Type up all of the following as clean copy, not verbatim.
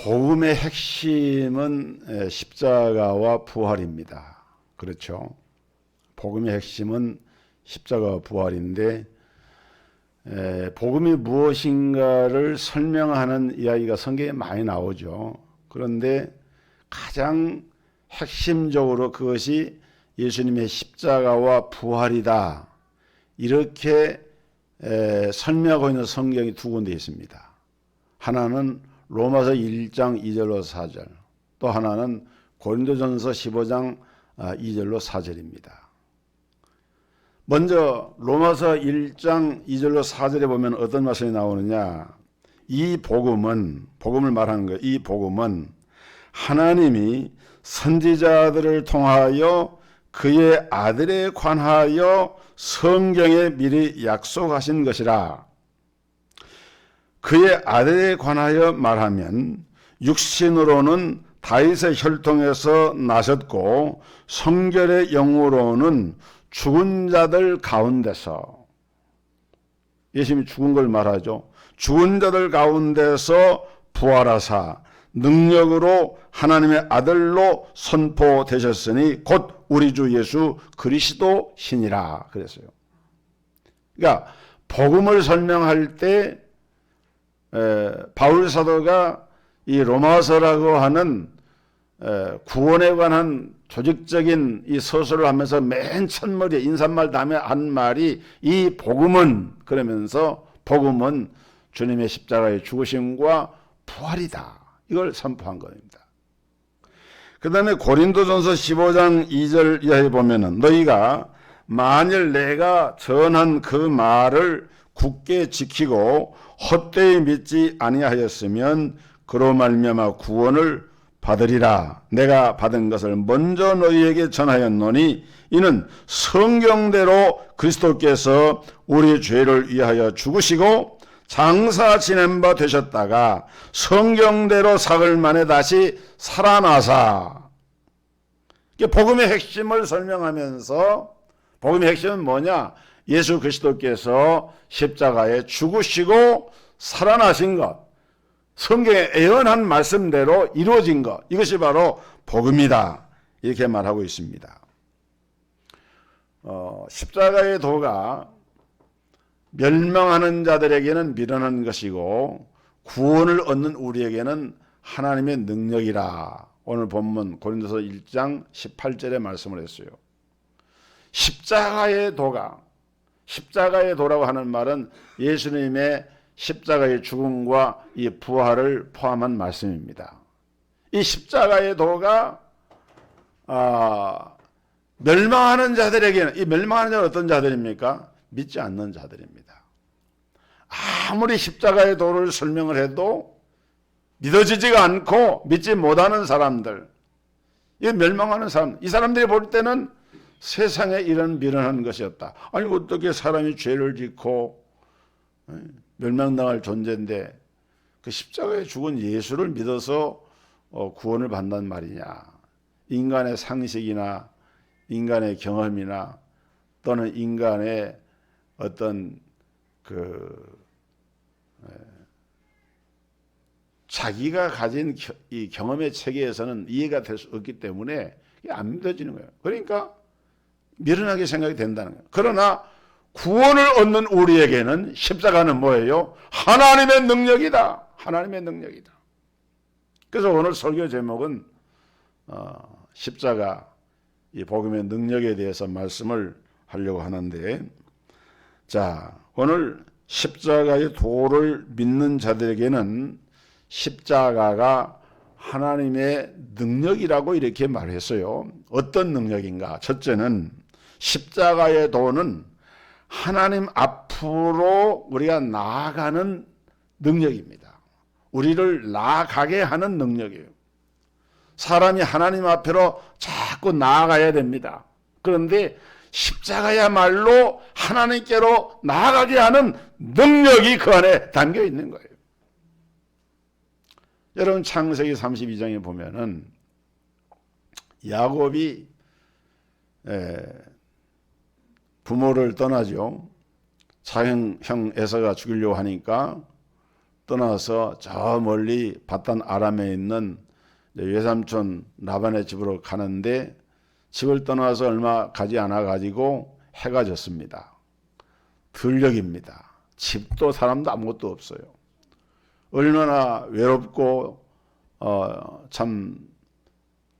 복음의 핵심은 십자가와 부활입니다. 그렇죠? 복음의 핵심은 십자가와 부활인데 복음이 무엇인가를 설명하는 이야기가 성경에 많이 나오죠. 그런데 가장 핵심적으로 그것이 예수님의 십자가와 부활이다. 이렇게 설명하고 있는 성경이 두 군데 있습니다. 하나는 로마서 1장 2절로 4절, 또 하나는 고린도전서 15장 2절로 4절입니다. 먼저 로마서 1장 2절로 4절에 보면 어떤 말씀이 나오느냐. 이 복음을 말하는 거예요. 이 복음은 하나님이 선지자들을 통하여 그의 아들에 관하여 성경에 미리 약속하신 것이라. 그의 아들에 관하여 말하면 육신으로는 다윗의 혈통에서 나셨고 성결의 영으로는 죽은 자들 가운데서, 예수님이 죽은 걸 말하죠. 죽은 자들 가운데서 부활하사 능력으로 하나님의 아들로 선포되셨으니 곧 우리 주 예수 그리스도시니라 그랬어요. 그러니까 복음을 설명할 때 바울 사도가 이 로마서라고 하는 구원에 관한 조직적인 이 서술을 하면서 맨 첫머리에 인사말 다음에 한 말이 이 복음은, 그러면서 복음은 주님의 십자가의 죽으심과 부활이다. 이걸 선포한 겁니다. 그 다음에 고린도전서 15장 2절 이하에 보면은 너희가 만일 내가 전한 그 말을 굳게 지키고 헛되이 믿지 아니하였으면 그로 말미암아 구원을 받으리라. 내가 받은 것을 먼저 너희에게 전하였노니 이는 성경대로 그리스도께서 우리 죄를 위하여 죽으시고 장사 지낸 바 되셨다가 성경대로 사흘 만에 다시 살아나사. 복음의 핵심을 설명하면서, 복음의 핵심은 뭐냐? 예수 그리스도께서 십자가에 죽으시고 살아나신 것, 성경에 예언한 말씀대로 이루어진 것, 이것이 바로 복음이다. 이렇게 말하고 있습니다. 십자가의 도가 멸망하는 자들에게는 미련한 것이고 구원을 얻는 우리에게는 하나님의 능력이라. 오늘 본문 고린도서 1장 18절에 말씀을 했어요. 십자가의 도라고 하는 말은 예수님의 십자가의 죽음과 이 부활을 포함한 말씀입니다. 이 십자가의 도가 멸망하는 자들에게는, 이 멸망하는 자는 어떤 자들입니까? 믿지 않는 자들입니다. 아무리 십자가의 도를 설명을 해도 믿어지지가 않고 믿지 못하는 사람들, 이 멸망하는 사람, 이 사람들이 볼 때는 세상에 이런 미련한 것이었다. 아니 어떻게 사람이 죄를 짓고 멸망당할 존재인데 그 십자가에 죽은 예수를 믿어서 구원을 받는 말이냐. 인간의 상식이나 인간의 경험이나 또는 인간의 어떤 자기가 가진 이 경험의 체계에서는 이해가 될 수 없기 때문에 안 믿어지는 거예요. 그러니까 미련하게 생각이 된다는 거예요. 그러나 구원을 얻는 우리에게는 십자가는 뭐예요? 하나님의 능력이다. 하나님의 능력이다. 그래서 오늘 설교 제목은 십자가, 이 복음의 능력에 대해서 말씀을 하려고 하는데, 자, 오늘 십자가의 도를 믿는 자들에게는 십자가가 하나님의 능력이라고 이렇게 말했어요. 어떤 능력인가? 첫째는 십자가의 도는 하나님 앞으로 우리가 나아가는 능력입니다. 우리를 나아가게 하는 능력이에요. 사람이 하나님 앞으로 자꾸 나아가야 됩니다. 그런데 십자가야말로 하나님께로 나아가게 하는 능력이 그 안에 담겨 있는 거예요. 여러분 창세기 32장에 보면은 야곱이 부모를 떠나죠. 자형 에서가 죽이려고 하니까 떠나서 저 멀리 바단 아람에 있는 외삼촌 라반의 집으로 가는데 집을 떠나서 얼마 가지 않아 가지고 해가 졌습니다. 들녘입니다. 집도 사람도 아무것도 없어요. 얼마나 외롭고 참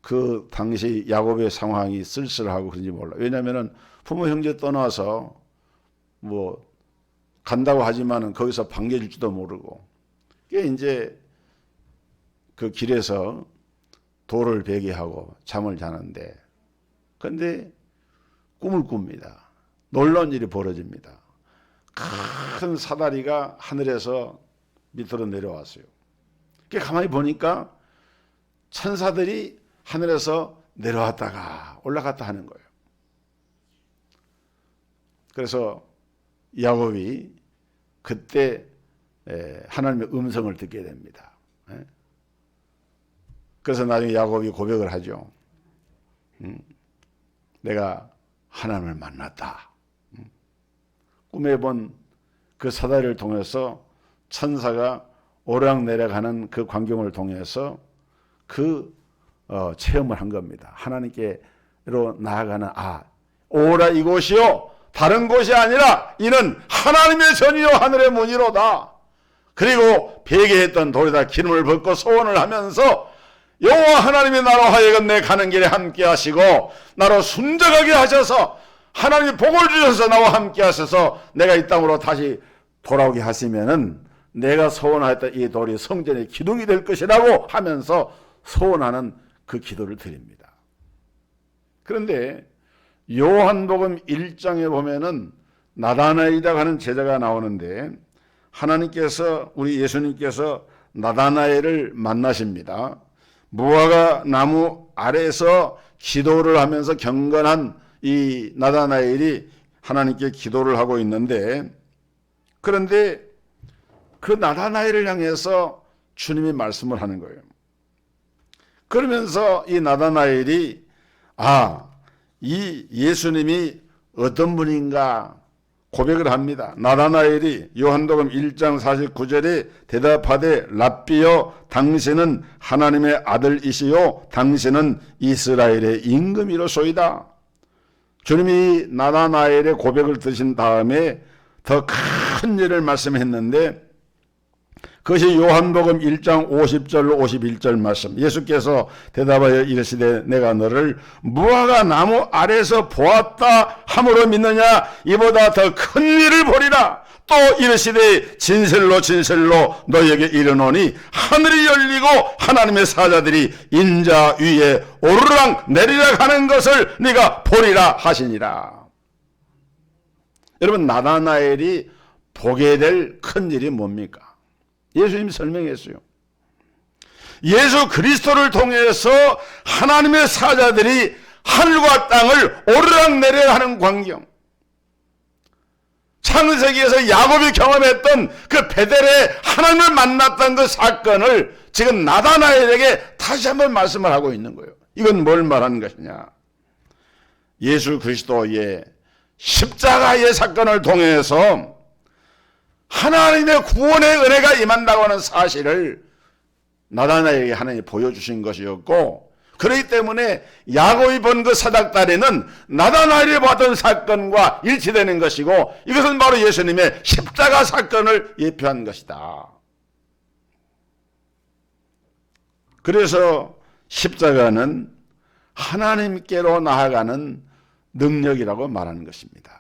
그 당시 야곱의 상황이 쓸쓸하고 그런지 몰라. 왜냐하면 부모 형제 떠나서 뭐 간다고 하지만은 거기서 반겨줄지도 모르고, 그게 이제 그 길에서 돌을 베게 하고 잠을 자는데, 근데 꿈을 꿉니다. 놀라운 일이 벌어집니다. 큰 사다리가 하늘에서 밑으로 내려왔어요. 가만히 보니까 천사들이 하늘에서 내려왔다가 올라갔다 하는 거예요. 그래서 야곱이 그때 하나님의 음성을 듣게 됩니다. 그래서 나중에 야곱이 고백을 하죠. 내가 하나님을 만났다. 꿈에 본 그 사다리를 통해서 천사가 오르락내리락하는 그 광경을 통해서 그 체험을 한 겁니다. 하나님께로 나아가는 오라 이곳이요 다른 곳이 아니라 이는 하나님의 전이요 하늘의 문이로다. 그리고 베게 했던 돌에다 기름을 붓고 소원을 하면서 여호와 하나님이 나로 하여금 내 가는 길에 함께 하시고 나로 순적하게 하셔서 하나님이 복을 주셔서 나와 함께 하셔서 내가 이 땅으로 다시 돌아오게 하시면은 내가 소원하였던 이 돌이 성전의 기둥이 될 것이라고 하면서 소원하는 그 기도를 드립니다. 그런데 요한복음 1장에 보면은 나다나엘이라고 하는 제자가 나오는데, 하나님께서, 우리 예수님께서 나다나엘을 만나십니다. 무화과 나무 아래에서 기도를 하면서 경건한 이 나다나엘이 하나님께 기도를 하고 있는데, 그런데 그 나다나엘을 향해서 주님이 말씀을 하는 거예요. 그러면서 이 나다나엘이 이 예수님이 어떤 분인가 고백을 합니다. 나다나엘이 요한복음 1장 49절에 대답하되 랍비여 당신은 하나님의 아들이시요 당신은 이스라엘의 임금이로소이다. 주님이 나다나엘의 고백을 드신 다음에 더 큰 일을 말씀했는데, 그것이 요한복음 1장 50절로 51절 말씀. 예수께서 대답하여 이르시되 내가 너를 무화과 나무 아래서 보았다 함으로 믿느냐? 이보다 더 큰 일을 보리라. 또 이르시되 진실로 진실로 너에게 이르노니 하늘이 열리고 하나님의 사자들이 인자 위에 오르락 내리락 하는 것을 네가 보리라 하시니라. 여러분, 나다나엘이 보게 될 큰 일이 뭡니까? 예수님이 설명했어요. 예수 그리스도를 통해서 하나님의 사자들이 하늘과 땅을 오르락내리락 하는 광경, 창세기에서 야곱이 경험했던 그 베델에 하나님을 만났던 그 사건을 지금 나다나엘에게 다시 한번 말씀을 하고 있는 거예요. 이건 뭘 말하는 것이냐? 예수 그리스도의 십자가의 사건을 통해서 하나님의 구원의 은혜가 임한다고 하는 사실을 나다나엘에게 하나님이 보여주신 것이었고, 그렇기 때문에 야곱이 본 그 사닥다리는 나다나엘이 봤던 사건과 일치되는 것이고, 이것은 바로 예수님의 십자가 사건을 예표한 것이다. 그래서 십자가는 하나님께로 나아가는 능력이라고 말하는 것입니다.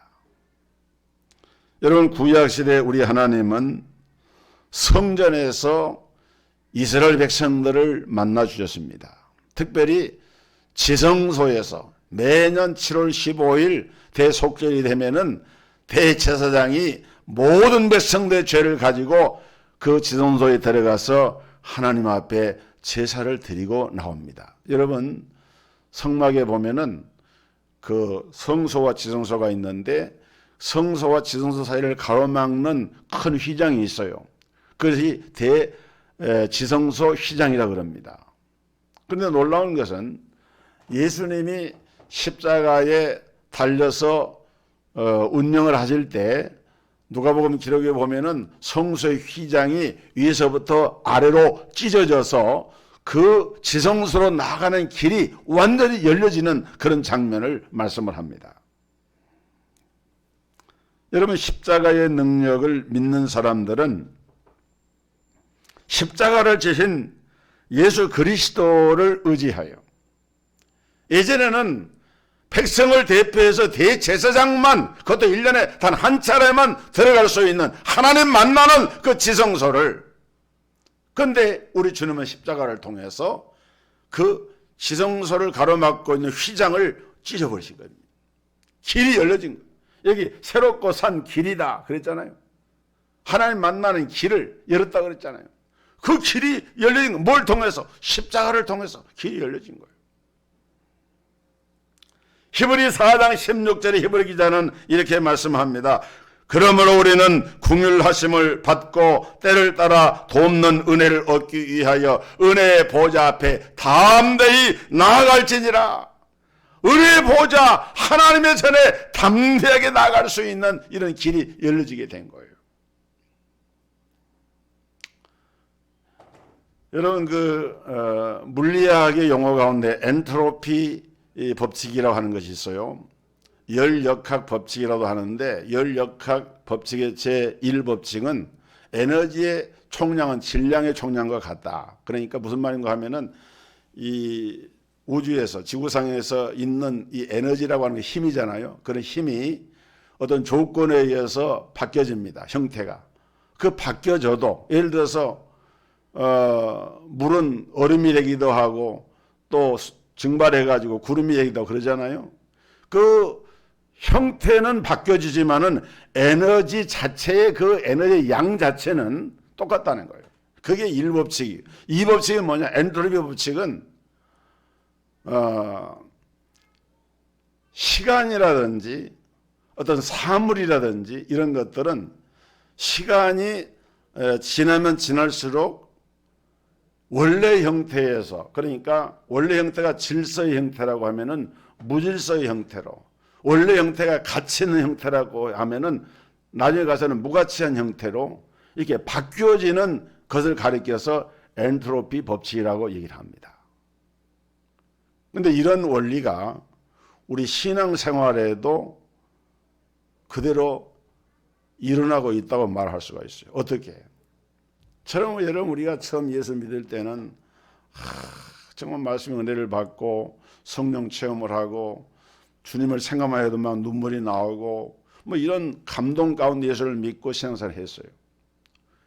여러분, 구약시대 우리 하나님은 성전에서 이스라엘 백성들을 만나 주셨습니다. 특별히 지성소에서 매년 7월 15일 대속절이 되면은 대제사장이 모든 백성들의 죄를 가지고 그 지성소에 들어가서 하나님 앞에 제사를 드리고 나옵니다. 여러분, 성막에 보면은 그 성소와 지성소가 있는데, 성소와 지성소 사이를 가로막는 큰 휘장이 있어요. 그것이 지성소 휘장이라고 그럽니다. 그런데 놀라운 것은 예수님이 십자가에 달려서 운명을 하실 때 누가복음 기록에 보면은 성소의 휘장이 위에서부터 아래로 찢어져서 그 지성소로 나가는 길이 완전히 열려지는 그런 장면을 말씀을 합니다. 여러분, 십자가의 능력을 믿는 사람들은 십자가를 지신 예수 그리스도를 의지하여, 예전에는 백성을 대표해서 대제사장만, 그것도 1년에 단 한 차례만 들어갈 수 있는 하나님 만나는 그 지성소를, 그런데 우리 주님은 십자가를 통해서 그 지성소를 가로막고 있는 휘장을 찢어버리신 겁니다. 길이 열려진 거예요. 여기 새롭고 산 길이다 그랬잖아요. 하나님 만나는 길을 열었다 그랬잖아요. 그 길이 열려진 거, 뭘 통해서? 십자가를 통해서 길이 열려진 거예요. 히브리 4장 16절에 히브리 기자는 이렇게 말씀합니다. 그러므로 우리는 긍휼하심을 받고 때를 따라 돕는 은혜를 얻기 위하여 은혜의 보좌 앞에 담대히 나아갈지니라. 은혜의 보좌, 하나님의 전에 담대하게 나아갈 수 있는 이런 길이 열려지게 된 거예요. 여러분, 물리학의 용어 가운데 엔트로피 법칙이라고 하는 것이 있어요. 열역학 법칙이라고 하는데, 열역학 법칙의 제1법칙은 에너지의 총량은 질량의 총량과 같다. 그러니까 무슨 말인가 하면은 이 우주에서, 지구상에서 있는 이 에너지라고 하는 게 힘이잖아요. 그런 힘이 어떤 조건에 의해서 바뀌어집니다. 형태가. 그 바뀌어져도, 예를 들어서 물은 얼음이 되기도 하고 또 증발해가지고 구름이 되기도 하고 그러잖아요. 그 형태는 바뀌어지지만은 에너지 자체의 그 에너지 양 자체는 똑같다는 거예요. 그게 1법칙이에요. 2법칙은 뭐냐? 엔트로피 법칙은 시간이라든지 어떤 사물이라든지 이런 것들은 시간이 지나면 지날수록 원래 형태에서, 그러니까 원래 형태가 질서의 형태라고 하면은 무질서의 형태로, 원래 형태가 가치 있는 형태라고 하면은 나중에 가서는 무가치한 형태로 이렇게 바뀌어지는 것을 가리켜서 엔트로피 법칙이라고 얘기를 합니다. 그런데 이런 원리가 우리 신앙생활에도 그대로 일어나고 있다고 말할 수가 있어요. 어떻게? 여러분, 우리가 처음 예수 믿을 때는 정말 말씀의 은혜를 받고 성령 체험을 하고 주님을 생각만 해도 막 눈물이 나오고 뭐 이런 감동 가운데 예수를 믿고 신앙생활을 했어요.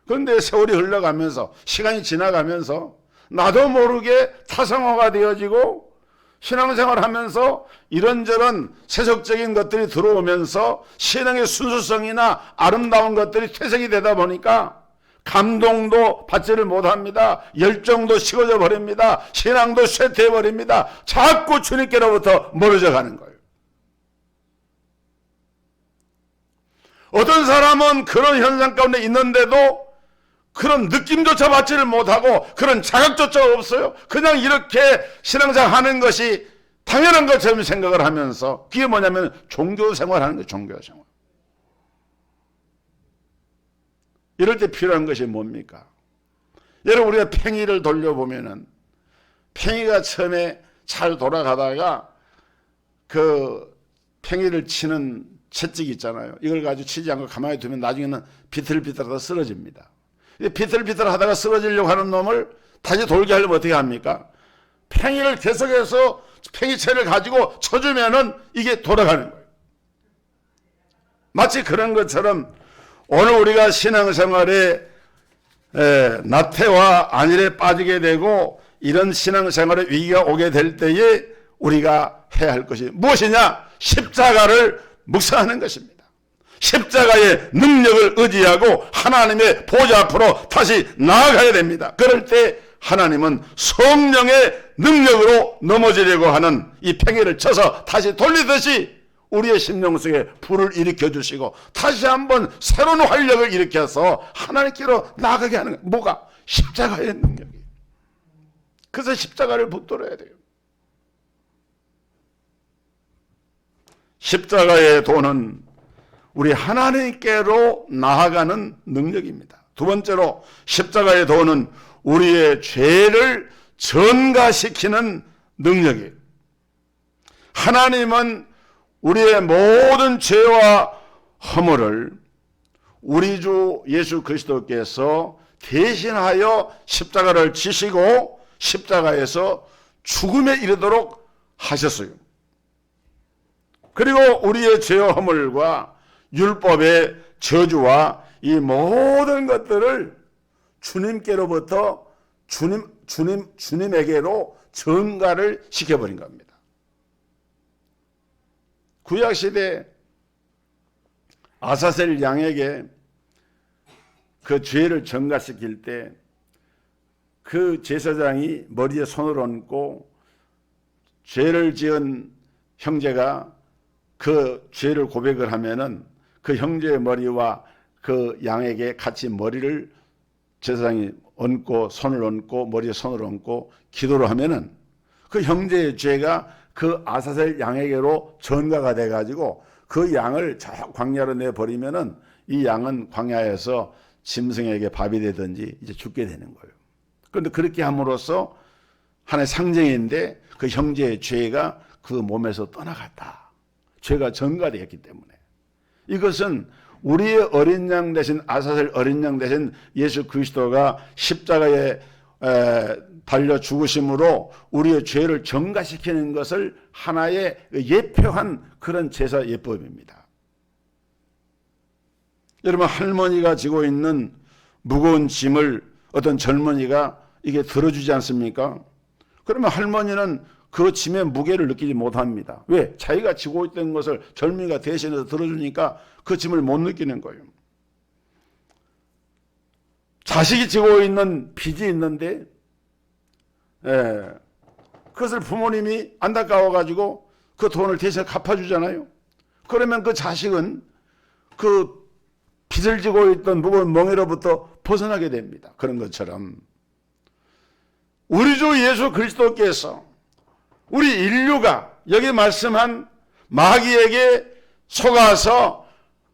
그런데 세월이 흘러가면서, 시간이 지나가면서 나도 모르게 타성화가 되어지고 신앙생활을 하면서 이런저런 세속적인 것들이 들어오면서 신앙의 순수성이나 아름다운 것들이 퇴색이 되다 보니까 감동도 받지를 못합니다. 열정도 식어져 버립니다. 신앙도 쇠퇴해 버립니다. 자꾸 주님께로부터 멀어져 가는 거예요. 어떤 사람은 그런 현상 가운데 있는데도 그런 느낌조차 받지를 못하고 그런 자각조차 없어요. 그냥 이렇게 신앙생활 하는 것이 당연한 것처럼 생각을 하면서, 그게 뭐냐면 종교생활 하는 거예요. 종교생활. 이럴 때 필요한 것이 뭡니까? 여러분, 우리가 팽이를 돌려보면은 팽이가 처음에 잘 돌아가다가 그 팽이를 치는 채찍이 있잖아요. 이걸 가지고 치지 않고 가만히 두면 나중에는 비틀비틀하다 쓰러집니다. 비틀비틀하다가 쓰러지려고 하는 놈을 다시 돌게 하려면 어떻게 합니까? 팽이를 계속해서 팽이채를 가지고 쳐주면은 이게 돌아가는 거예요. 마치 그런 것처럼 오늘 우리가 신앙생활에 나태와 안일에 빠지게 되고 이런 신앙생활에 위기가 오게 될 때에 우리가 해야 할 것이 무엇이냐? 십자가를 묵상하는 것입니다. 십자가의 능력을 의지하고 하나님의 보좌 앞으로 다시 나아가야 됩니다. 그럴 때 하나님은 성령의 능력으로 넘어지려고 하는 이 팽이를 쳐서 다시 돌리듯이 우리의 심령 속에 불을 일으켜 주시고 다시 한번 새로운 활력을 일으켜서 하나님께로 나아가게 하는 거예요. 뭐가? 십자가의 능력이에요. 그래서 십자가를 붙들어야 돼요. 십자가의 도는 우리 하나님께로 나아가는 능력입니다. 두 번째로 십자가의 도는 우리의 죄를 전가시키는 능력이에요. 하나님은 우리의 모든 죄와 허물을 우리 주 예수 그리스도께서 대신하여 십자가를 지시고 십자가에서 죽음에 이르도록 하셨어요. 그리고 우리의 죄와 허물과 율법의 저주와 이 모든 것들을 주님께로부터 주님에게로 전가를 시켜버린 겁니다. 구약시대 아사셀 양에게 그 죄를 전가시킬 때 그 제사장이 머리에 손을 얹고 죄를 지은 형제가 그 죄를 고백을 하면은 그 형제의 머리와 그 양에게 같이 머리를 제사장이 얹고 손을 얹고 머리에 손을 얹고 기도를 하면은 그 형제의 죄가 그 아사셀 양에게로 전가가 돼 가지고 그 양을 저 광야로 내버리면은 이 양은 광야에서 짐승에게 밥이 되든지 이제 죽게 되는 거예요. 그런데 그렇게 함으로써 하나의 상징인데 그 형제의 죄가 그 몸에서 떠나갔다. 죄가 전가되었기 때문에. 이것은 우리의 어린 양 대신 아사셀 어린 양 대신 예수 그리스도가 십자가에 달려 죽으심으로 우리의 죄를 전가시키는 것을 하나의 예표한 그런 제사 예법입니다. 여러분, 할머니가 지고 있는 무거운 짐을 어떤 젊은이가 이게 들어주지 않습니까? 그러면 할머니는 그 짐의 무게를 느끼지 못합니다. 왜? 자기가 지고 있던 것을 젊은이가 대신해서 들어주니까 그 짐을 못 느끼는 거예요. 자식이 지고 있는 빚이 있는데 그것을 부모님이 안타까워가지고 그 돈을 대신 갚아주잖아요. 그러면 그 자식은 그 빚을 지고 있던 무거운 멍에로부터 벗어나게 됩니다. 그런 것처럼 우리 주 예수 그리스도께서 우리 인류가 여기 말씀한 마귀에게 속아서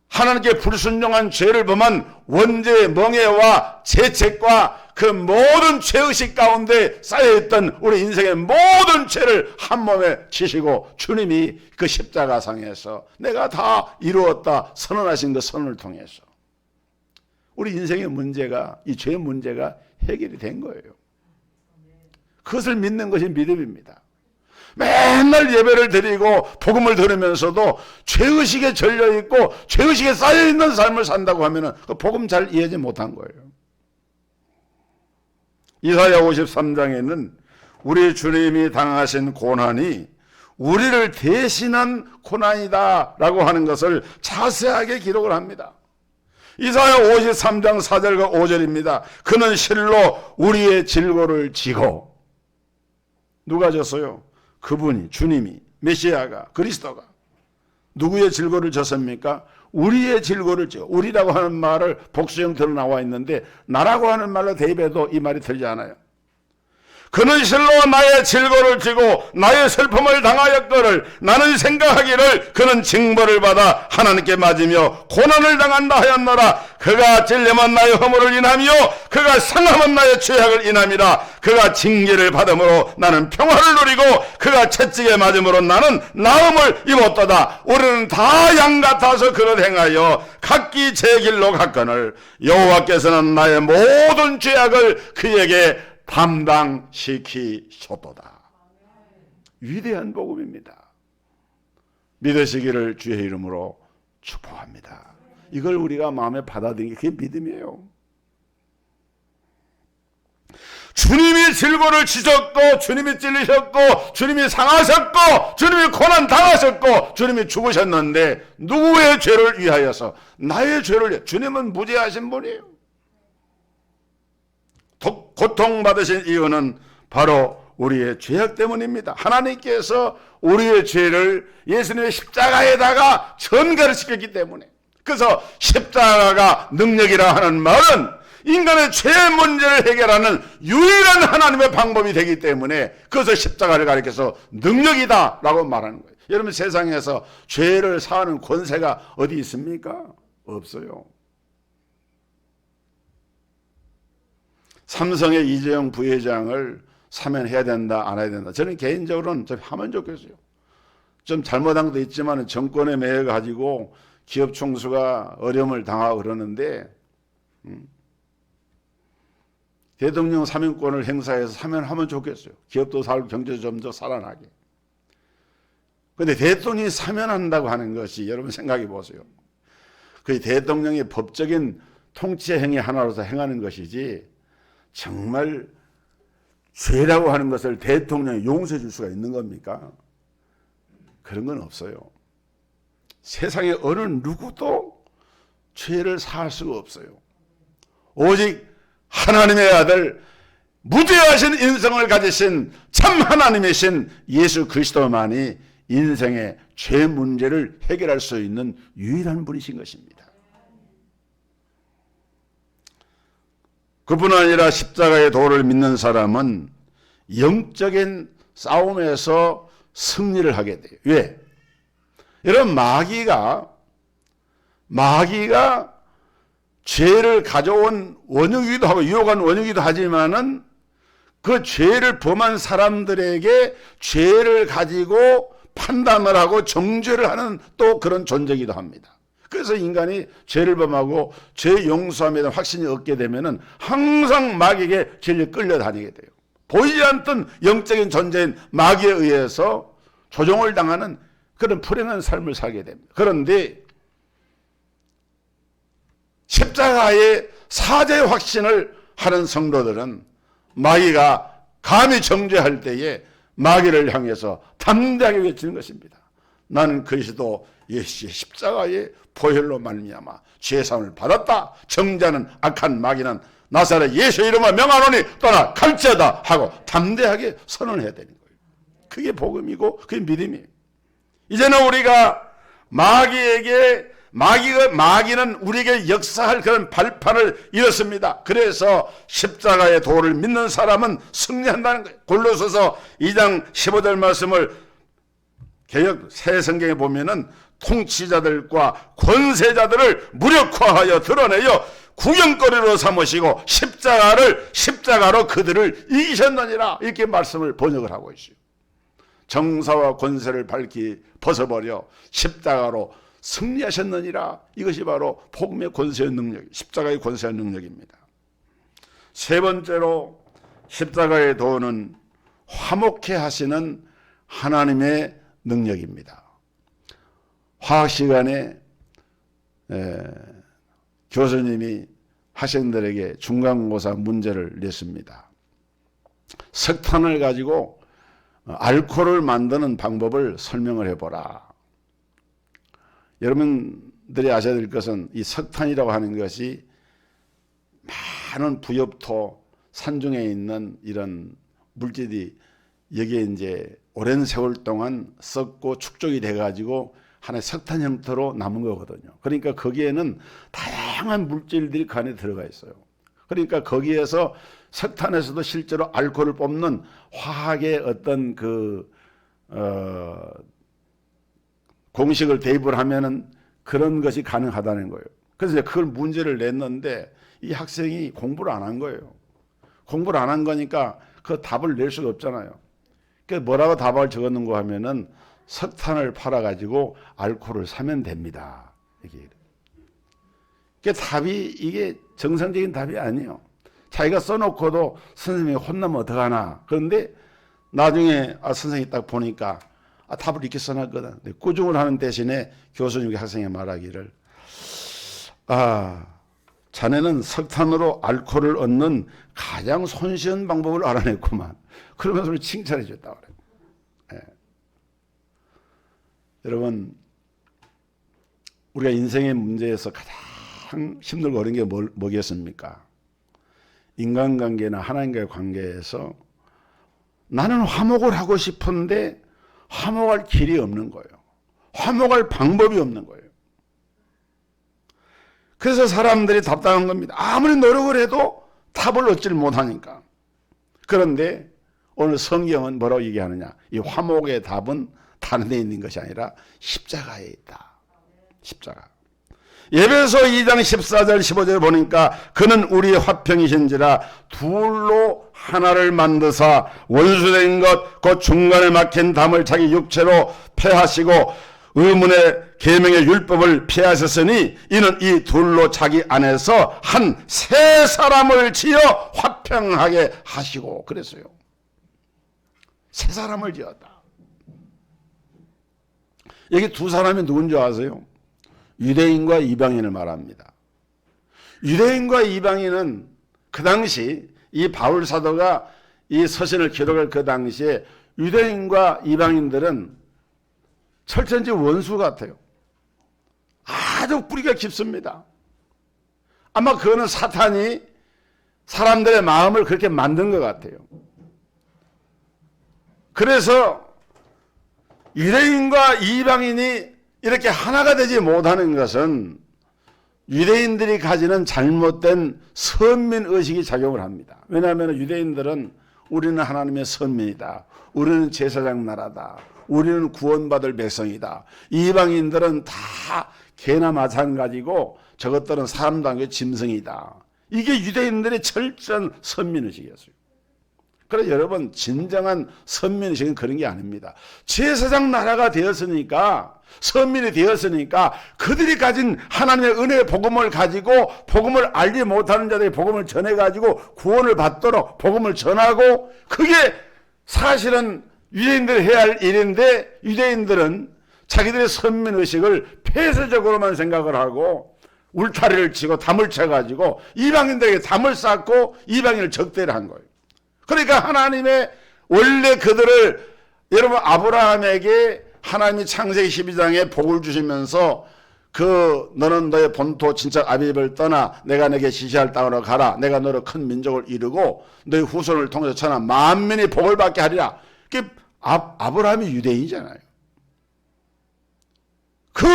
하나님께 불순종한 죄를 범한 원죄의 멍에와 죄책과 그 모든 죄의식 가운데 쌓여있던 우리 인생의 모든 죄를 한 몸에 지시고 주님이 그 십자가상에서 내가 다 이루었다 선언하신 그 선언을 통해서 우리 인생의 문제가, 이 죄의 문제가 해결이 된 거예요. 그것을 믿는 것이 믿음입니다. 맨날 예배를 드리고 복음을 들으면서도 죄의식에 절려있고 죄의식에 쌓여있는 삶을 산다고 하면 그 복음 잘 이해하지 못한 거예요. 이사야 53장에는 우리 주님이 당하신 고난이 우리를 대신한 고난이다 라고 하는 것을 자세하게 기록을 합니다. 이사야 53장 4절과 5절입니다. 그는 실로 우리의 질고를 지고, 누가 졌어요? 그분이, 주님이, 메시아가, 그리스도가 누구의 질고를 졌습니까? 우리의 질고를 지고, 우리라고 하는 말을 복수 형태로 나와 있는데 나라고 하는 말로 대입해도 이 말이 들지 않아요. 그는 실로 나의 질고를 지고 나의 슬픔을 당하였거늘 나는 생각하기를 그는 징벌을 받아 하나님께 맞으며 고난을 당한다 하였노라. 그가 찔림은 나의 허물을 인하며 그가 상함은 나의 죄악을 인함이라. 그가 징계를 받음으로 나는 평화를 누리고 그가 채찍에 맞음으로 나는 나음을 입었도다. 우리는 다 양 같아서 그릇 행하여 각기 제 길로 갔거늘 여호와께서는 나의 모든 죄악을 그에게 담당시키셨도다. 위대한 복음입니다. 믿으시기를 주의 이름으로 축복합니다. 이걸 우리가 마음에 받아들이는 게 그게 믿음이에요. 주님이 질고를 지셨고 주님이 찔리셨고 주님이 상하셨고 주님이 고난 당하셨고 주님이 죽으셨는데 누구의 죄를 위하여서? 나의 죄를 위하여. 주님은 무죄하신 분이에요. 고통받으신 이유는 바로 우리의 죄악 때문입니다. 하나님께서 우리의 죄를 예수님의 십자가에다가 전가를 시켰기 때문에. 그래서 십자가가 능력이라 하는 말은 인간의 죄의 문제를 해결하는 유일한 하나님의 방법이 되기 때문에 그것을 십자가를 가리켜서 능력이다 라고 말하는 거예요. 여러분 세상에서 죄를 사하는 권세가 어디 있습니까? 없어요. 삼성의 이재용 부회장을 사면해야 된다, 안 해야 된다. 저는 개인적으로는 좀 하면 좋겠어요. 좀 잘못한 것도 있지만 정권에 매여 가지고 기업 총수가 어려움을 당하고 그러는데 대통령 사면권을 행사해서 사면하면 좋겠어요. 기업도 살고 경제도 좀 더 살아나게. 그런데 대통령이 사면한다고 하는 것이 여러분 생각해 보세요. 그 대통령의 법적인 통치 행위 하나로서 행하는 것이지 정말 죄라고 하는 것을 대통령이 용서해 줄 수가 있는 겁니까? 그런 건 없어요. 세상에 어느 누구도 죄를 사할 수가 없어요. 오직 하나님의 아들, 무죄하신 인성을 가지신 참 하나님이신 예수 그리스도만이 인생의 죄 문제를 해결할 수 있는 유일한 분이신 것입니다. 그뿐 아니라 십자가의 도를 믿는 사람은 영적인 싸움에서 승리를 하게 돼요. 왜? 여러분 마귀가 죄를 가져온 원흉이기도 하고 유혹한 원흉이기도 하지만은 그 죄를 범한 사람들에게 죄를 가지고 판단을 하고 정죄를 하는 또 그런 존재이기도 합니다. 그래서 인간이 죄를 범하고 죄 용서함에 대한 확신이 얻게 되면은 항상 마귀에게 죄를 끌려다니게 돼요. 보이지 않던 영적인 존재인 마귀에 의해서 조종을 당하는 그런 불행한 삶을 살게 됩니다. 그런데 십자가의 사죄 확신을 하는 성도들은 마귀가 감히 정죄할 때에 마귀를 향해서 담대하게 외치는 것입니다. 나는 그리스도 예수의 십자가의 보혈로 말미암아 죄사함을 받았다. 정죄하는 악한 마귀는 나사렛 예수 이름으로 명하노니 떠나 갈지어다 하고 담대하게 선언해야 되는 거예요. 그게 복음이고 그게 믿음이에요. 이제는 우리가 마귀는 우리에게 역사할 그런 발판을 잃었습니다. 그래서 십자가의 도를 믿는 사람은 승리한다는 거예요. 골로새서 2장 15절 말씀을 개역 새 성경에 보면은 통치자들과 권세자들을 무력화하여 드러내어 구경거리로 삼으시고 십자가로 그들을 이기셨느니라 이렇게 말씀을 번역을 하고 있어요. 정사와 권세를 밝히 벗어버려 십자가로 승리하셨느니라. 이것이 바로 복음의 권세의 능력, 십자가의 권세의 능력입니다. 세 번째로 십자가의 도는 화목해 하시는 하나님의 능력입니다. 화학 시간에 교수님이 학생들에게 중간고사 문제를 냈습니다. 석탄을 가지고 알코올을 만드는 방법을 설명을 해보라. 여러분들이 아셔야 될 것은 이 석탄이라고 하는 것이 많은 부엽토 산중에 있는 이런 물질이 여기에 이제 오랜 세월 동안 썩고 축적이 돼가지고 하나의 석탄 형태로 남은 거거든요. 그러니까 거기에는 다양한 물질들이 그 안에 들어가 있어요. 그러니까 거기에서 석탄에서도 실제로 알코올을 뽑는 화학의 어떤 공식을 대입을 하면은 그런 것이 가능하다는 거예요. 그래서 그걸 문제를 냈는데 이 학생이 공부를 안 한 거예요. 공부를 안 한 거니까 그 답을 낼 수가 없잖아요. 그러니까 뭐라고 답을 적었는가 하면은 석탄을 팔아가지고 알코올을 사면 됩니다. 이게 답이 이게 정상적인 답이 아니에요. 자기가 써놓고도 선생님이 혼나면 어떡하나. 그런데 나중에 선생님이 딱 보니까 답을 이렇게 써놨거든. 꾸중을 하는 대신에 교수님이 학생에 말하기를 자네는 석탄으로 알코올을 얻는 가장 손쉬운 방법을 알아냈구만. 그러면서 칭찬해 줬다고 그래요. 네. 여러분 우리가 인생의 문제에서 가장 힘들고 어려운 게 뭐겠습니까? 인간관계나 하나님과의 관계에서 나는 화목을 하고 싶은데 화목할 길이 없는 거예요. 화목할 방법이 없는 거예요. 그래서 사람들이 답답한 겁니다. 아무리 노력을 해도 답을 얻지를 못하니까. 그런데 오늘 성경은 뭐라고 얘기하느냐? 이 화목의 답은 다른 데 있는 것이 아니라 십자가에 있다. 십자가. 에베소 2장 14절 15절 보니까 그는 우리의 화평이신지라 둘로 하나를 만드사 원수된 것 곧 중간에 막힌 담을 자기 육체로 폐하시고 의문의 계명의 율법을 피하셨으니 이는 이 둘로 자기 안에서 한 새 사람을 지어 화평하게 하시고 그랬어요. 새 사람을 지었다. 여기 두 사람이 누군지 아세요? 유대인과 이방인을 말합니다. 유대인과 이방인은 그 당시 이 바울 사도가 이 서신을 기록할 그 당시에 유대인과 이방인들은 철천지 원수 같아요. 아주 뿌리가 깊습니다. 아마 그거는 사탄이 사람들의 마음을 그렇게 만든 것 같아요. 그래서 유대인과 이방인이 이렇게 하나가 되지 못하는 것은 유대인들이 가지는 잘못된 선민의식이 작용을 합니다. 왜냐하면 유대인들은 우리는 하나님의 선민이다. 우리는 제사장 나라다. 우리는 구원받을 백성이다. 이방인들은 다 개나 마찬가지고 저것들은 사람도 아니고 짐승이다. 이게 유대인들의 철저한 선민의식이었어요. 그래서 여러분 진정한 선민의식은 그런 게 아닙니다. 제사장 나라가 되었으니까 선민이 되었으니까 그들이 가진 하나님의 은혜의 복음을 가지고 복음을 알지 못하는 자들이 복음을 전해가지고 구원을 받도록 복음을 전하고 그게 사실은 유대인들이 해야 할 일인데 유대인들은 자기들의 선민의식을 폐쇄적으로만 생각을 하고 울타리를 치고 담을 쳐가지고 이방인들에게 담을 쌓고 이방인을 적대를 한 거예요. 그러니까 하나님의 원래 그들을 여러분 아브라함에게 하나님이 창세기 12장에 복을 주시면서 너는 너의 본토 친척 아비집을 떠나 내가 내게 지시할 땅으로 가라. 내가 너로 큰 민족을 이루고 너의 후손을 통해서 천하 만민이 복을 받게 하리라. 아브라함이 유대인이잖아요. 그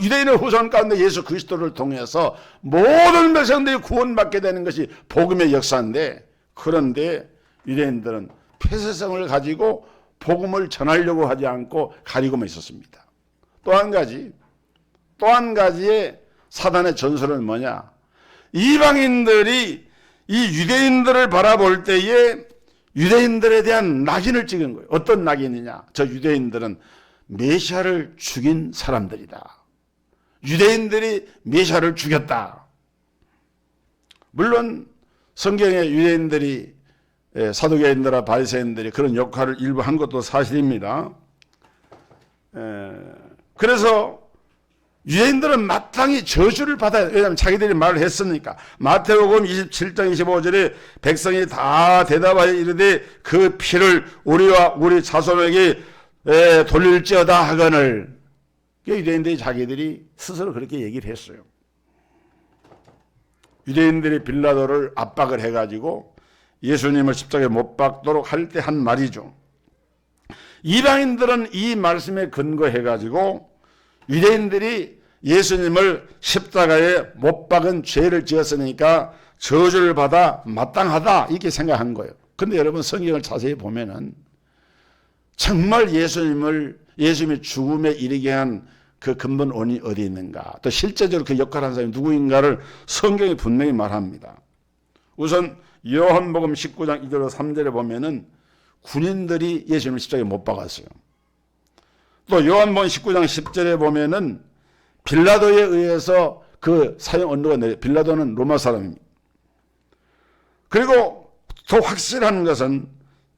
유대인의 후손 가운데 예수 그리스도를 통해서 모든 백성들이 구원받게 되는 것이 복음의 역사인데 그런데 유대인들은 폐쇄성을 가지고 복음을 전하려고 하지 않고 가리고만 있었습니다. 또 한 가지의 사단의 전술은 뭐냐? 이방인들이 이 유대인들을 바라볼 때에 유대인들에 대한 낙인을 찍은 거예요. 어떤 낙인이냐? 저 유대인들은 메시아를 죽인 사람들이다. 유대인들이 메시아를 죽였다. 물론 성경에 유대인들이 사두개인들과 바리새인들이 그런 역할을 일부 한 것도 사실입니다. 그래서 유대인들은 마땅히 저주를 받아야 돼요. 왜냐하면 자기들이 말을 했으니까. 마태복음 27장 25절에 백성이 다 대답하여 이르되 그 피를 우리와 우리 자손에게 돌릴지어다 하거늘. 유대인들이 자기들이 스스로 그렇게 얘기를 했어요. 유대인들이 빌라도를 압박을 해가지고 예수님을 십자가에 못 박도록 할 때 한 말이죠. 이방인들은 이 말씀에 근거해가지고 유대인들이 예수님을 십자가에 못 박은 죄를 지었으니까 저주를 받아 마땅하다 이렇게 생각한 거예요. 그런데 여러분 성경을 자세히 보면은 정말 예수님이 죽음에 이르게 한 그 근본 원인이 어디 있는가, 또 실제적으로 그 역할을 한 사람이 누구인가를 성경이 분명히 말합니다. 우선 요한복음 19장 2절 3절에 보면은 군인들이 예수님을 십자가에 못 박았어요. 또 요한복음 19장 10절에 보면은 빌라도에 의해서 그 사형 언도가 내려, 빌라도는 로마 사람입니다. 그리고 더 확실한 것은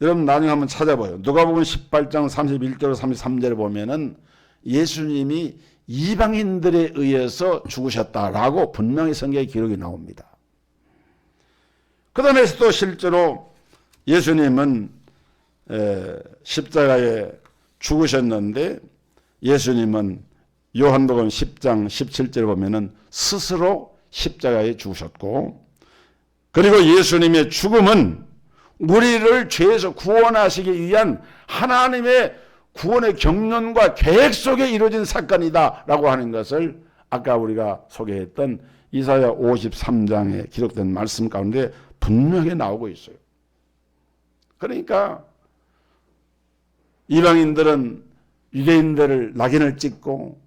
여러분 나중에 한번 찾아봐요. 누가복음 18장 31절 33절에 보면은 예수님이 이방인들에 의해서 죽으셨다라고 분명히 성경의 기록이 나옵니다. 그 다음에 또 실제로 예수님은 십자가에 죽으셨는데 예수님은 요한복음 10장 17절에 보면은 스스로 십자가에 죽으셨고, 그리고 예수님의 죽음은 우리를 죄에서 구원하시기 위한 하나님의 구원의 경륜과 계획 속에 이루어진 사건이다라고 하는 것을 아까 우리가 소개했던 이사야 53장에 기록된 말씀 가운데 분명히 나오고 있어요. 그러니까 이방인들은 유대인들을 낙인을 찍고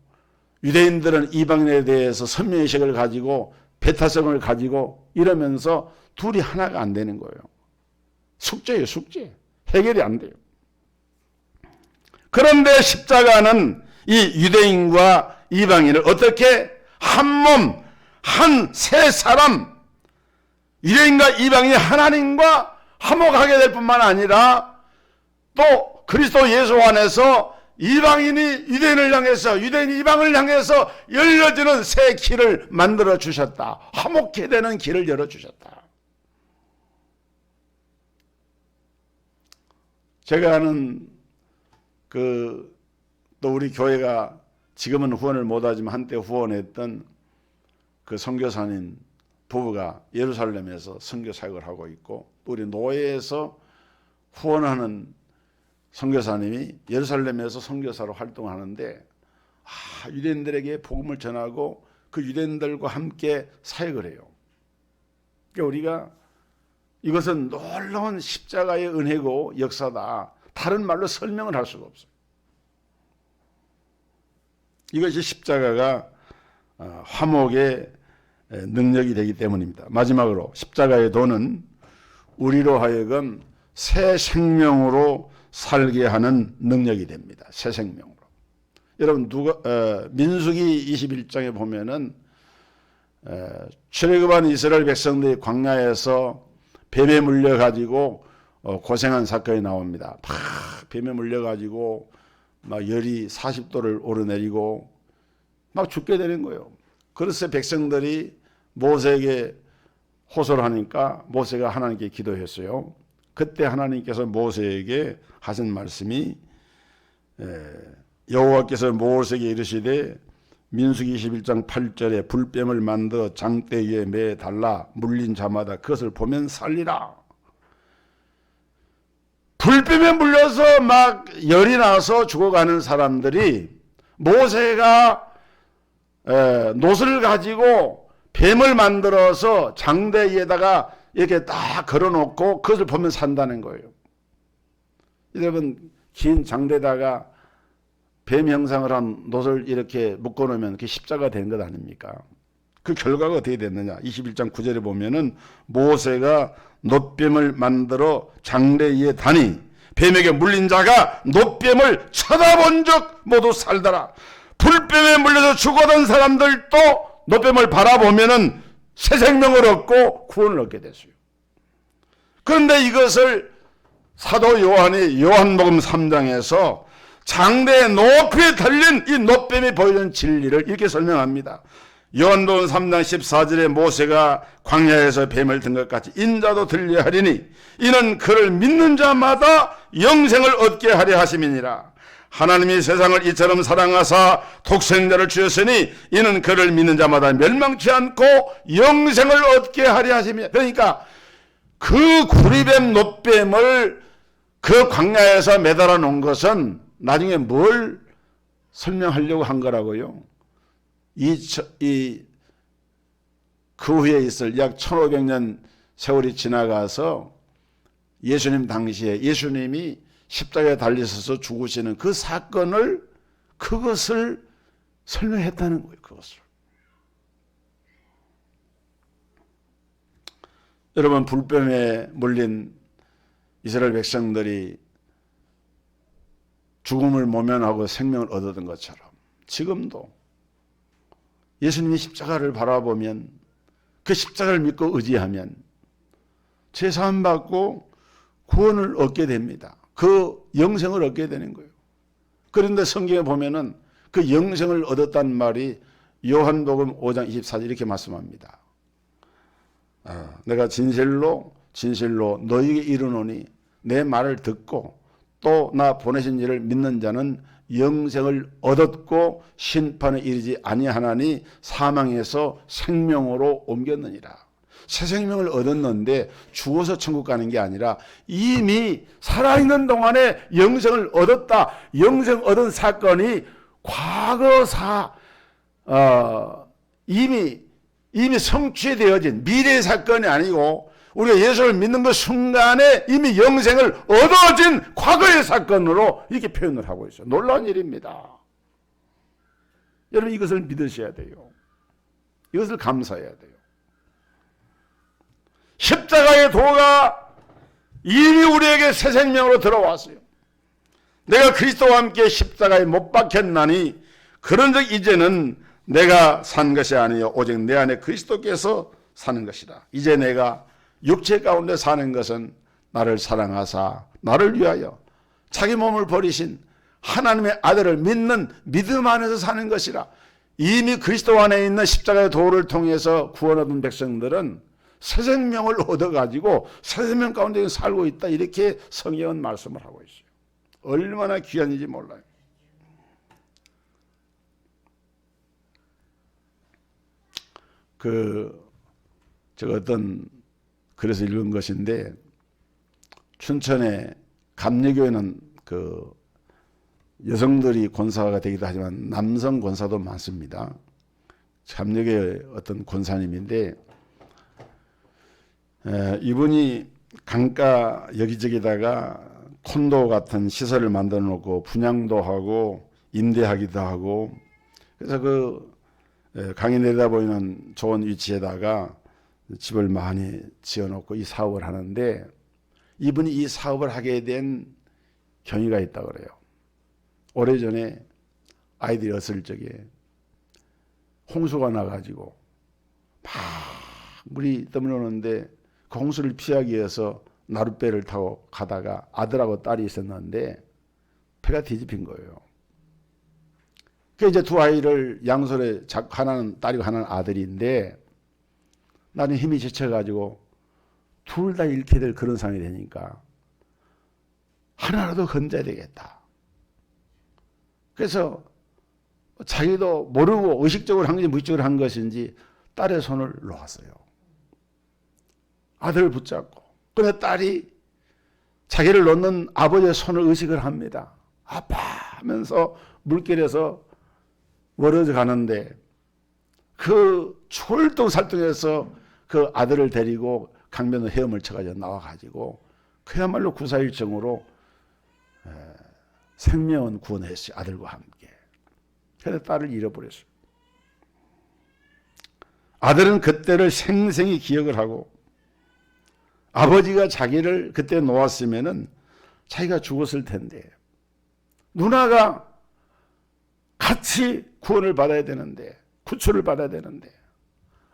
유대인들은 이방인에 대해서 선명의식을 가지고 배타성을 가지고 이러면서 둘이 하나가 안 되는 거예요. 숙제예요, 숙제. 해결이 안 돼요. 그런데 십자가는 이 유대인과 이방인을 어떻게 한 몸, 한 세 사람, 유대인과 이방인이 하나님과 화목하게 될 뿐만 아니라 또 그리스도 예수 안에서 이방인이 유대인을 향해서 유대인이 이방을 향해서 열려지는 새 길을 만들어 주셨다. 화목해 되는 길을 열어 주셨다. 제가 아는 또 우리 교회가 지금은 후원을 못하지만 한때 후원했던 그 선교사님 부부가 예루살렘에서 선교 사역을 하고 있고 우리 노예에서 후원하는 선교사님이 예루살렘에서 선교사로 활동하는데 유대인들에게 복음을 전하고 그 유대인들과 함께 사역을 해요. 그러니까 우리가 이것은 놀라운 십자가의 은혜고 역사다. 다른 말로 설명을 할 수가 없어요. 이것이 십자가가 화목의 능력이 되기 때문입니다. 마지막으로 십자가의 도는 우리로 하여금 새 생명으로 살게 하는 능력이 됩니다. 새 생명으로. 여러분 민수기 21장에 보면은 출애굽한 이스라엘 백성들이 광야에서 뱀에 물려가지고 고생한 사건이 나옵니다. 막 뱀에 물려가지고 막 열이 40도를 오르내리고 막 죽게 되는 거예요. 그래서 백성들이 모세에게 호소를 하니까 모세가 하나님께 기도했어요. 그때 하나님께서 모세에게 하신 말씀이 여호와께서 모세에게 이르시되 민수기 21장 8절에 불뱀을 만들어 장대 위에 매달라 물린 자마다 그것을 보면 살리라. 불뱀에 물려서 막 열이 나서 죽어가는 사람들이 모세가 노를 가지고 뱀을 만들어서 장대 위에다가 이렇게 딱 걸어놓고 그것을 보면 산다는 거예요. 여러분 긴 장대에다가 뱀 형상을 한 노를 이렇게 묶어놓으면 그게 십자가 된 것 아닙니까? 그 결과가 어떻게 됐느냐? 21장 9절에 보면은 모세가 놋뱀을 만들어 장대 위에 다니 뱀에게 물린 자가 놋뱀을 쳐다본 적 모두 살더라. 불뱀에 물려서 죽어던 사람들도 놋뱀을 바라보면은 새 생명을 얻고 구원을 얻게 됐어요. 그런데 이것을 사도 요한이 요한복음 3장에서 장대의 높이에 달린 이 놋뱀이 보이는 진리를 이렇게 설명합니다. 요한복음 3장 14절에 모세가 광야에서 뱀을 든 것 같이 인자도 들려 하리니 이는 그를 믿는 자마다 영생을 얻게 하려 하심이니라. 하나님이 세상을 이처럼 사랑하사 독생자를 주셨으니 이는 그를 믿는 자마다 멸망치 않고 영생을 얻게 하려 하심이니라. 그러니까 그 구리뱀 놋뱀을 그 광야에서 매달아 놓은 것은 나중에 뭘 설명하려고 한 거라고요? 그 후에 있을 약 1500년 세월이 지나가서 예수님 당시에 예수님이 십자가에 달리셔서 죽으시는 그 사건을 그것을 설명했다는 거예요. 그것을. 여러분 불뱀에 물린 이스라엘 백성들이 죽음을 모면하고 생명을 얻었던 것처럼 지금도 예수님이 십자가를 바라보면 그 십자가를 믿고 의지하면 죄사함 받고 구원을 얻게 됩니다. 그 영생을 얻게 되는 거예요. 그런데 성경에 보면은 그 영생을 얻었다는 말이 요한복음 5장 24절 이렇게 말씀합니다. 내가 진실로 너희에게 이르노니 내 말을 듣고 또 나 보내신 이를 믿는 자는 영생을 얻었고 심판에 이르지 아니하나니 사망에서 생명으로 옮겼느니라. 새 생명을 얻었는데 죽어서 천국 가는 게 아니라 이미 살아있는 동안에 영생을 얻었다. 영생 얻은 사건이 과거사 이미 성취되어진 미래의 사건이 아니고 우리가 예수를 믿는 그 순간에 이미 영생을 얻어진 과거의 사건으로 이렇게 표현을 하고 있어요. 놀라운 일입니다. 여러분 이것을 믿으셔야 돼요. 이것을 감사해야 돼요. 십자가의 도가 이미 우리에게 새 생명으로 들어왔어요. 내가 그리스도와 함께 십자가에 못 박혔나니 그런즉 이제는 내가 산 것이 아니요 오직 내 안에 그리스도께서 사는 것이라. 이제 내가 육체 가운데 사는 것은 나를 사랑하사 나를 위하여 자기 몸을 버리신 하나님의 아들을 믿는 믿음 안에서 사는 것이라. 이미 그리스도 안에 있는 십자가의 도를 통해서 구원 얻은 백성들은 새 생명을 얻어가지고 새 생명 가운데 살고 있다. 이렇게 성경은 말씀을 하고 있어요. 얼마나 귀한지 몰라요. 제가 어떤 글에서 읽은 것인데, 춘천에 감리교회는 여성들이 권사가 되기도 하지만 남성 권사도 많습니다. 감리교회 어떤 권사님인데, 이분이 강가 여기저기다가 콘도 같은 시설을 만들어 놓고 분양도 하고 임대하기도 하고, 그래서 강이 내려다 보이는 좋은 위치에다가 집을 많이 지어놓고 이 사업을 하는데, 이분이 이 사업을 하게 된 경위가 있다 그래요. 오래전에 아이들이 어릴 적에 홍수가 나가지고 막 물이 떠밀어오는데 그 홍수를 피하기 위해서 나룻배를 타고 가다가 아들하고 딸이 있었는데 배가 뒤집힌 거예요. 그 이제 두 아이를 양손에 잡고, 하나는 딸이고 하나는 아들인데, 나는 힘이 지쳐가지고 둘 다 잃게 될 그런 상황이 되니까 하나라도 건져야 되겠다. 그래서 자기도 모르고 의식적으로 한 건지 무의식적으로 한 것인지 딸의 손을 놓았어요. 아들을 붙잡고. 그런데 딸이 자기를 놓는 아버지의 손을 의식을 합니다. 아빠 하면서 물길에서 멀어져 가는데, 그 철동살동에서 그 아들을 데리고 강변으로 헤엄을 쳐가지고 나와가지고 그야말로 구사일정으로 생명은 구원했어요. 아들과 함께. 그런데 딸을 잃어버렸어요. 아들은 그때를 생생히 기억을 하고, 아버지가 자기를 그때 놓았으면은 자기가 죽었을 텐데, 누나가 같이 구원을 받아야 되는데, 구출을 받아야 되는데,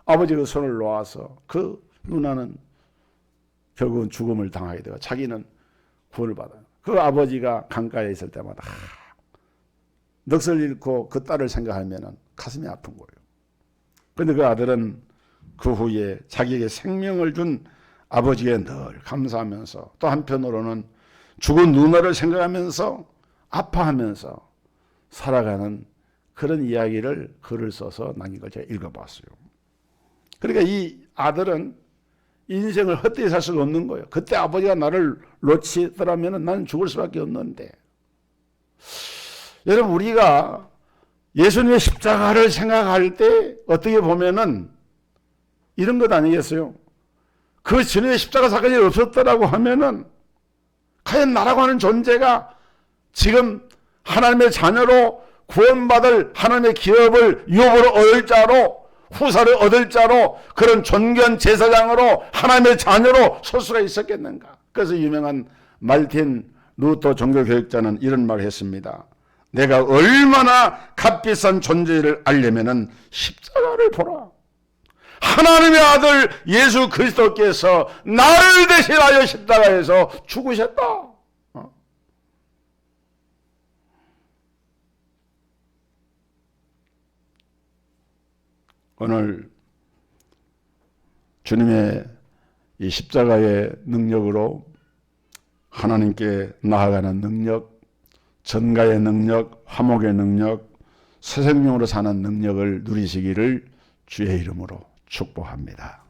아버지가 그 손을 놓아서 그 누나는 결국은 죽음을 당하게 되고 자기는 구원을 받아요. 그 아버지가 강가에 있을 때마다 넋을 잃고 그 딸을 생각하면 가슴이 아픈 거예요. 그런데 그 아들은 그 후에 자기에게 생명을 준 아버지에 늘 감사하면서, 또 한편으로는 죽은 누나를 생각하면서 아파하면서 살아가는 그런 이야기를 글을 써서 남긴 걸 제가 읽어봤어요. 그러니까 이 아들은 인생을 헛되이 살 수가 없는 거예요. 그때 아버지가 나를 놓치더라면 나는 죽을 수밖에 없는데, 여러분 우리가 예수님의 십자가를 생각할 때 어떻게 보면은 이런 것 아니겠어요? 그 전에 십자가 사건이 없었더라고 하면은 과연 나라고 하는 존재가 지금 하나님의 자녀로 구원받을 하나님의 기업을 유업으로 얻을 자로, 후사를 얻을 자로, 그런 존귀한 제사장으로 하나님의 자녀로 설 수가 있었겠는가? 그래서 유명한 말틴 루터 종교교육자는 이런 말을 했습니다. 내가 얼마나 값비싼 존재를 알려면은 십자가를 보라. 하나님의 아들 예수 그리스도께서 나를 대신하여 십자가에서 죽으셨다. 오늘 주님의 이 십자가의 능력으로 하나님께 나아가는 능력, 전가의 능력, 화목의 능력, 새 생명으로 사는 능력을 누리시기를 주의 이름으로 축복합니다.